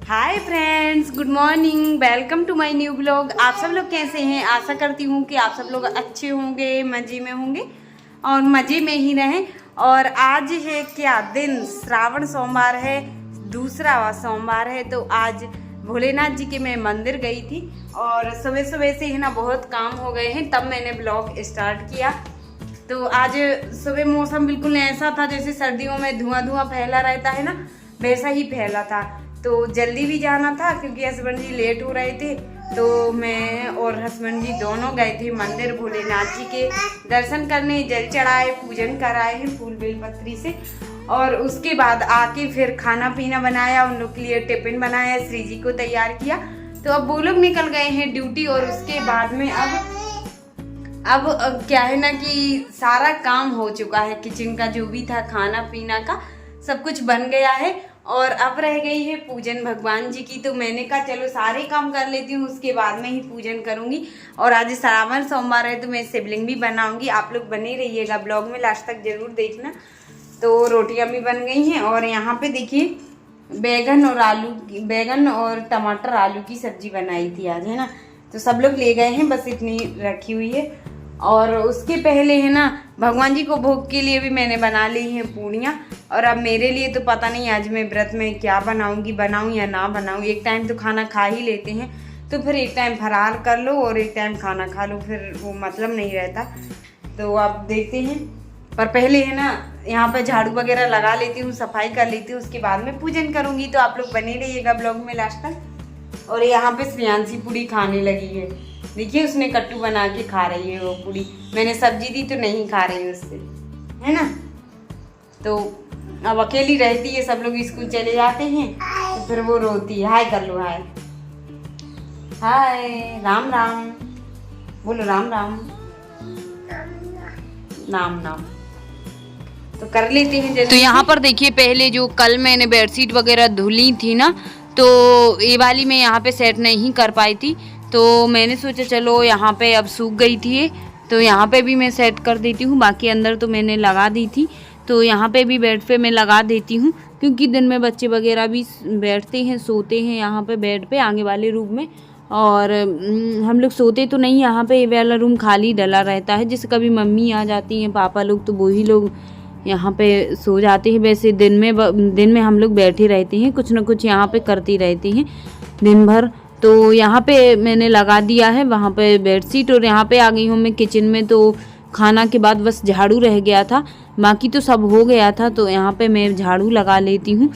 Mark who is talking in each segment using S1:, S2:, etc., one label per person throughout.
S1: Hi friends, good morning. Welcome to my new blog. आप सब लोग कैसे हैं? आशा करती हूँ कि आप सब लोग अच्छे होंगे, मज़े में होंगे और मज़े में ही रहें। और आज है क्या दिन? श्रावण सोमवार है, दूसरा सोमवार है। तो आज भोलेनाथ जी के मैं मंदिर गई थी और सुबह सुबह से है ना बहुत काम हो गए हैं, तब मैंने ब्लॉग स्टार्ट किया। तो आज सुबह मौसम बिल्कुल ऐसा था जैसे सर्दियों में धुआं धुआं फैला रहता है ना, वैसा ही फैला था। तो जल्दी भी जाना था क्योंकि हस्बैंड जी लेट हो रहे थे। तो मैं और हस्बैंड जी दोनों गए थे मंदिर भोलेनाथ जी के दर्शन करने, जल चढ़ाए, पूजन कराए हैं फूल बेलपत्री से। और उसके बाद आके फिर खाना पीना बनाया, उन लोग के लिए टिफिन बनाया, श्री जी को तैयार किया। तो अब वो लोग निकल गए हैं ड्यूटी। और उसके बाद में अब क्या है ना कि सारा काम हो चुका है, किचन का जो भी था, खाना पीना का सब कुछ बन गया है। और अब रह गई है पूजन भगवान जी की। तो मैंने कहा चलो सारे काम कर लेती हूँ, उसके बाद में ही पूजन करूँगी। और आज श्रावण सोमवार है तो मैं शिवलिंग भी बनाऊँगी। आप लोग बने रहिएगा, ब्लॉग में लास्ट तक जरूर देखना। तो रोटियाँ भी बन गई हैं और यहाँ पे देखिए बैगन और टमाटर आलू की सब्जी बनाई थी आज, है ना। तो सब लोग ले गए हैं, बस इतनी रखी हुई है। और उसके पहले है ना भगवान जी को भोग के लिए भी मैंने बना ली हैं पूड़ियाँ। और अब मेरे लिए तो पता नहीं आज मैं व्रत में क्या बनाऊंगी, बनाऊं या ना बनाऊं। एक टाइम तो खाना खा ही लेते हैं, तो फिर एक टाइम फरार कर लो और एक टाइम खाना खा लो, फिर वो मतलब नहीं रहता। तो आप देखते हैं, पर पहले है ना यहाँ पे झाड़ू वगैरह लगा लेती हूँ, सफाई कर लेती हूँ, उसके बाद में पूजन करूँगी। तो आप लोग बने रहिएगा ब्लॉग में लास्ट तक। और यहाँ पे श्रेयांशी पूड़ी खाने लगी है, देखिए उसने कट्टू बना के खा रही है वो पूड़ी। मैंने सब्जी दी तो नहीं खा रही है उससे, है ना। तो अब अकेली रहती है, सब लोग स्कूल चले जाते हैं तो फिर वो रोती है। हाय कर लो, हाय हाय, राम राम बोलो, राम राम नाम नाम तो कर लेते हैं। तो यहाँ पर देखिए पहले जो कल मैंने बेडशीट वगैरह धुली थी ना, तो ये वाली मैं यहाँ पे सेट नहीं कर पाई थी। तो मैंने सोचा चलो यहाँ पे अब सूख गई थी तो यहाँ पे भी मैं सेट कर देती हूँ। बाकी अंदर तो मैंने लगा दी थी, तो यहाँ पे भी बेड पे मैं लगा देती हूँ क्योंकि दिन में बच्चे वगैरह भी बैठते हैं, सोते हैं यहाँ पे बेड पे आगे वाले रूम में। और हम लोग सोते तो नहीं, यहाँ पे ये वाला रूम खाली डला रहता है। जैसे कभी मम्मी आ जाती हैं, पापा लोग, तो वही लोग यहाँ पे सो जाते हैं। वैसे दिन में हम लोग बैठे रहते हैं, कुछ ना कुछ यहाँ पे करती रहती हैं दिन भर। तो यहाँ पे मैंने लगा दिया है वहाँ पे बेडशीट। और यहाँ पे आ गई हूँ मैं किचन में। तो खाना के बाद बस झाड़ू रह गया था, बाकी तो सब हो गया था। तो यहाँ पे मैं झाड़ू लगा लेती हूँ।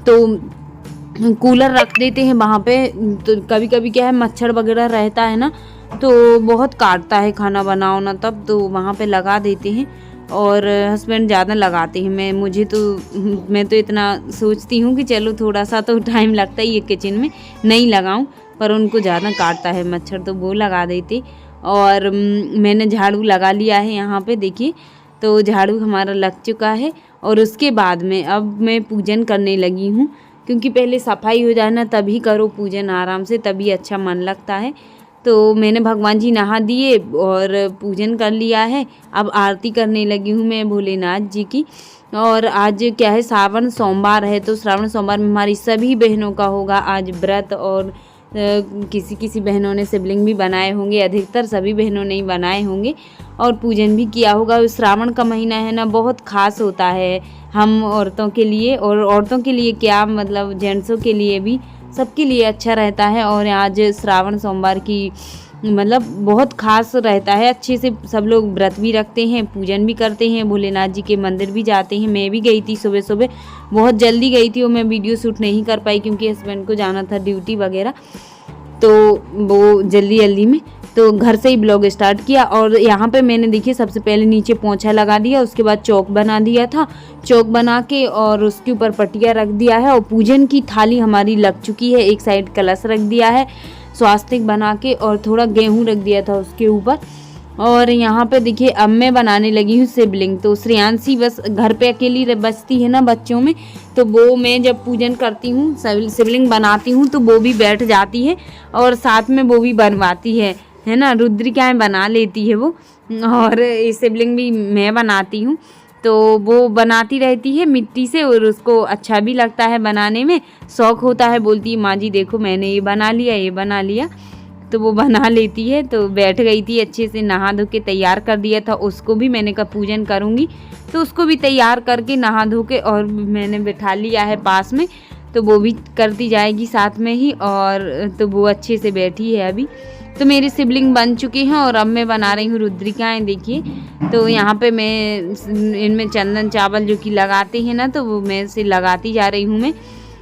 S1: तो कूलर रख देते हैं वहाँ पे। तो कभी कभी क्या है, मच्छर वगैरह रहता है ना, तो बहुत काटता है खाना बनाओ ना, तब तो वहाँ पे लगा देते हैं। और हस्बैंड ज़्यादा लगाते हैं, मैं तो इतना सोचती हूँ कि चलो थोड़ा सा तो टाइम लगता ही है किचन में, नहीं लगाऊं, पर उनको ज़्यादा काटता है मच्छर, तो वो लगा देते। और मैंने झाड़ू लगा लिया है यहाँ पे, देखिए। तो झाड़ू हमारा लग चुका है। और उसके बाद में अब मैं पूजन करने लगी हूँ, क्योंकि पहले सफाई हो जाए ना, तभी करो पूजन आराम से, तभी अच्छा मन लगता है। तो मैंने भगवान जी नहा दिए और पूजन कर लिया है। अब आरती करने लगी हूँ मैं भोलेनाथ जी की। और आज क्या है, श्रावण सोमवार है। तो श्रावण सोमवार में हमारी सभी बहनों का होगा आज व्रत। और किसी बहनों ने शिवलिंग भी बनाए होंगे, अधिकतर सभी बहनों ने ही बनाए होंगे और पूजन भी किया होगा। श्रावण का महीना है ना, बहुत खास होता है हम औरतों के लिए। और औरतों के लिए क्या, मतलब जेंट्सों के लिए भी, सबके लिए अच्छा रहता है। और आज श्रावण सोमवार की मतलब बहुत खास रहता है। अच्छे से सब लोग व्रत भी रखते हैं, पूजन भी करते हैं, भोलेनाथ जी के मंदिर भी जाते हैं। मैं भी गई थी सुबह सुबह, बहुत जल्दी गई थी और मैं वीडियो शूट नहीं कर पाई क्योंकि हस्बैंड को जाना था ड्यूटी वगैरह, तो वो जल्दी में तो घर से ही ब्लॉग स्टार्ट किया। और यहाँ पे मैंने देखिए सबसे पहले नीचे पोंछा लगा दिया, उसके बाद चौक बना दिया था। चौक बना के और उसके ऊपर पटिया रख दिया है। और पूजन की थाली हमारी लग चुकी है, एक साइड कलश रख दिया है स्वास्तिक बना के, और थोड़ा गेहूं रख दिया था उसके ऊपर। और यहाँ पे देखिए अब मैं बनाने लगी हूँ शिवलिंग। तो श्रेयांशी बस घर पे अकेली बचती है ना बच्चों में, तो वो मैं जब पूजन करती हूँ, शिवलिंग बनाती हूँ, तो वो भी बैठ जाती है और साथ में वो भी बनवाती है ना। रुद्रिकाएँ बना लेती है वो, और शिवलिंग भी मैं बनाती हूँ। तो वो बनाती रहती है मिट्टी से और उसको अच्छा भी लगता है बनाने में, शौक़ होता है। बोलती है माँ जी देखो मैंने ये बना लिया, ये बना लिया। तो वो बना लेती है। तो बैठ गई थी, अच्छे से नहा धो के तैयार कर दिया था उसको भी। मैंने कहा पूजन करूँगी तो उसको भी तैयार करके नहा धो के और मैंने बिठा लिया है पास में, तो वो भी करती जाएगी साथ में ही। और तो वो अच्छे से बैठी है अभी। तो मेरी सिबलिंग बन चुकी हैं और अब मैं बना रही हूँ रुद्रिकाएँ। देखिए तो यहाँ पे मैं इनमें चंदन चावल जो कि लगाते हैं ना, तो वो मैं से लगाती जा रही हूँ मैं।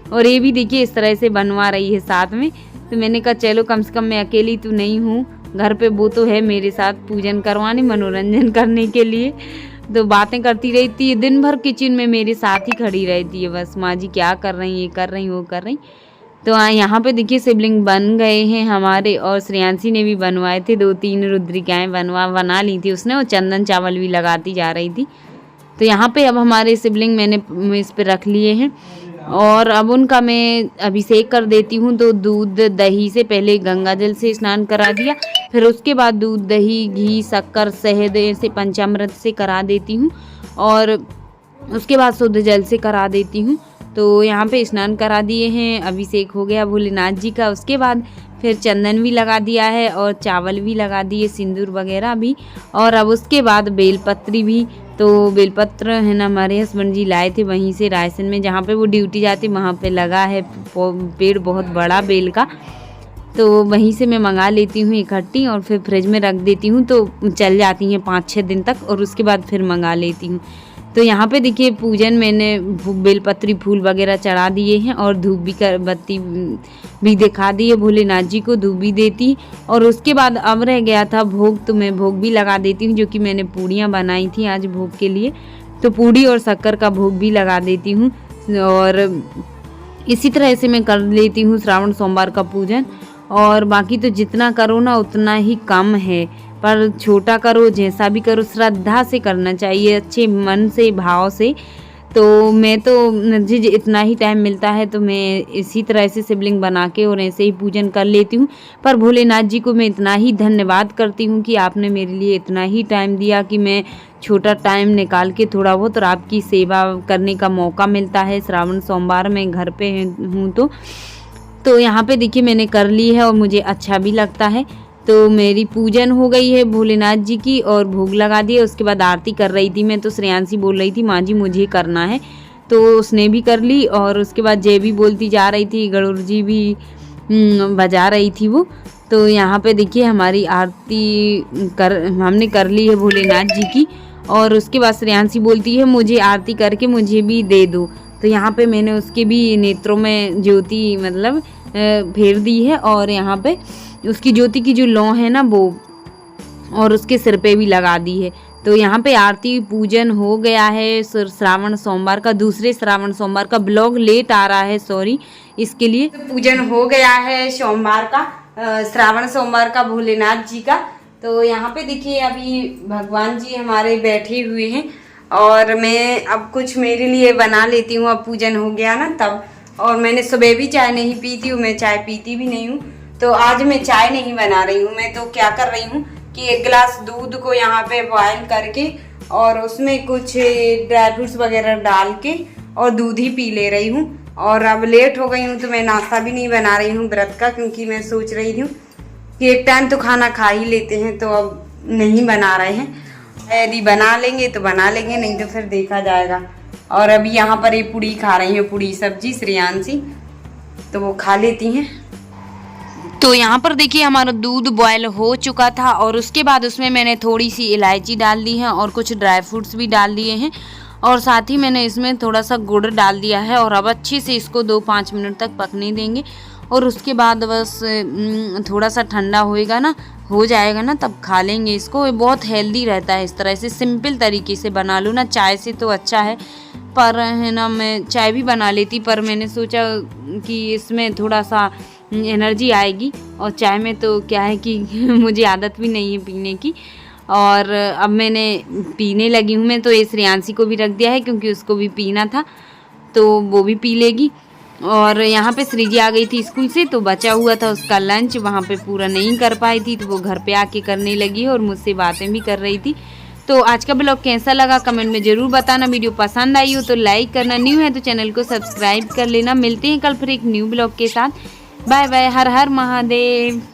S1: और ये भी देखिए इस तरह से बनवा रही है साथ में। तो मैंने कहा चलो कम से कम मैं अकेली तो नहीं हूँ घर पे, वो तो है मेरे साथ पूजन करवाने, मनोरंजन करने के लिए। तो बातें करती रहती है दिन भर, किचन में मेरे साथ ही खड़ी रहती है बस, माँ जी क्या कर रही, ये कर रही, वो कर रही। तो यहाँ पे देखिए सिबलिंग बन गए हैं हमारे। और श्रेयांशी ने भी बनवाए थे 2-3 रुद्रिकाएँ बना ली थी उसने, और चंदन चावल भी लगाती जा रही थी। तो यहाँ पे अब हमारे सिबलिंग मैंने इस पे रख लिए हैं और अब उनका मैं अभिषेक कर देती हूँ। तो दूध दही से पहले गंगा जल से स्नान करा दिया, फिर उसके बाद दूध दही घी शक्कर शहद से पंचामृत से करा देती हूँ और उसके बाद शुद्ध जल से करा देती हूँ। तो यहाँ पे स्नान करा दिए हैं, अभिषेक हो गया भोलेनाथ जी का। उसके बाद फिर चंदन भी लगा दिया है और चावल भी लगा दिए, सिंदूर वगैरह भी। और अब उसके बाद बेलपत्री भी, तो बेलपत्र है ना हमारे हस्बैंड जी लाए थे वहीं से रायसन में, जहाँ पे वो ड्यूटी जाती वहाँ पे लगा है पेड़ बहुत बड़ा बेल का। तो वहीं से मैं मंगा लेती हूँ इकट्ठी और फिर फ्रिज में रख देती हूँ, तो चल जाती हैं 5-6 दिन तक। और उसके बाद फिर मंगा लेती हूँ। तो यहाँ पे देखिए पूजन मैंने बेलपत्री फूल वगैरह चढ़ा दिए हैं और धूप भी बत्ती भी दिखा दी है भोलेनाथ जी को, धूप भी देती। और उसके बाद अब रह गया था भोग, तो मैं भोग भी लगा देती हूँ, जो कि मैंने पूड़ियाँ बनाई थी आज भोग के लिए। तो पूड़ी और शक्कर का भोग भी लगा देती हूँ। और इसी तरह से मैं कर लेती हूँ श्रावण सोमवार का पूजन। और बाकी तो जितना करो ना उतना ही कम है, पर छोटा करो जैसा भी करो श्रद्धा से करना चाहिए, अच्छे मन से भाव से। तो मैं तो मुझे इतना ही टाइम मिलता है तो मैं इसी तरह से शिवलिंग बना के और ऐसे ही पूजन कर लेती हूँ। पर भोलेनाथ जी को मैं इतना ही धन्यवाद करती हूँ कि आपने मेरे लिए इतना ही टाइम दिया कि मैं छोटा टाइम निकाल के थोड़ा बहुत और आपकी सेवा करने का मौका मिलता है। श्रावण सोमवार में घर पे हूँ तो यहाँ पे देखिए मैंने कर ली है और मुझे अच्छा भी लगता है। तो मेरी पूजन हो गई है भोलेनाथ जी की और भोग लगा दिया। उसके बाद आरती कर रही थी मैं, तो श्रेयांशी बोल रही थी माँ जी मुझे करना है, तो उसने भी कर ली। और उसके बाद जय भी बोलती जा रही थी, गरुड़ जी भी बजा रही थी वो। तो यहाँ पे देखिए हमारी आरती हमने कर ली है भोलेनाथ जी की। और उसके बाद श्रेयांशी बोलती है मुझे आरती करके मुझे भी दे दो। तो यहाँ पे मैंने उसके भी नेत्रों में ज्योति मतलब फेर दी है और यहाँ पे उसकी ज्योति की जो लौ है ना वो और उसके सिर पे भी लगा दी है। तो यहाँ पे आरती पूजन हो गया है श्रावण सोमवार का। दूसरे श्रावण सोमवार का ब्लॉग लेट आ रहा है, सॉरी इसके लिए। तो पूजन हो गया है सोमवार का, श्रावण सोमवार का भोलेनाथ जी का। तो यहाँ पे देखिए अभी भगवान जी हमारे बैठे हुए हैं और मैं अब कुछ मेरे लिए बना लेती हूँ। अब पूजन हो गया ना तब। और मैंने सुबह भी चाय नहीं पी थी, मैं चाय पीती भी नहीं हूँ, तो आज मैं चाय नहीं बना रही हूँ। मैं तो क्या कर रही हूँ कि 1 गिलास दूध को यहाँ पे बॉयल करके और उसमें कुछ ड्राई फ्रूट्स वगैरह डाल के और दूध ही पी ले रही हूँ। और अब लेट हो गई हूँ तो मैं नाश्ता भी नहीं बना रही हूँ व्रत का, क्योंकि मैं सोच रही हूँ कि एक टाइम तो खाना खा ही लेते हैं, तो अब नहीं बना रहे हैं। यदि बना लेंगे तो बना लेंगे, नहीं तो फिर देखा जाएगा। और अभी यहाँ पर ये पूड़ी खा रही है, पूड़ी सब्जी श्रेयांशी, तो वो खा लेती हैं। तो यहाँ पर देखिए हमारा दूध बॉयल हो चुका था और उसके बाद उसमें मैंने थोड़ी सी इलायची डाल दी है और कुछ ड्राई फ्रूट्स भी डाल दिए हैं और साथ ही मैंने इसमें थोड़ा सा गुड़ डाल दिया है। और अब अच्छे से इसको 2-5 मिनट तक पकने देंगे और उसके बाद बस थोड़ा सा ठंडा होएगा ना, हो जाएगा ना, तब खा लेंगे इसको। ये बहुत हेल्दी रहता है, इस तरह से सिंपल तरीके से बना लो ना, चाय से तो अच्छा है। पर है ना मैं चाय भी बना लेती, पर मैंने सोचा कि इसमें थोड़ा सा एनर्जी आएगी और चाय में तो क्या है कि मुझे आदत भी नहीं है पीने की। और अब मैंने पीने लगी हूँ मैं, तो ये श्रेयांशी को भी रख दिया है क्योंकि उसको भी पीना था, तो वो भी पी लेगी। और यहाँ पे श्रीजी आ गई थी स्कूल से, तो बचा हुआ था उसका लंच, वहाँ पे पूरा नहीं कर पाई थी, तो वो घर पे आके करने लगी और मुझसे बातें भी कर रही थी। तो आज का ब्लॉग कैसा लगा कमेंट में ज़रूर बताना। वीडियो पसंद आई हो तो लाइक करना, न्यू है तो चैनल को सब्सक्राइब कर लेना। मिलते हैं कल फिर एक न्यू ब्लॉग के साथ। बाय बाय, हर हर महादेव।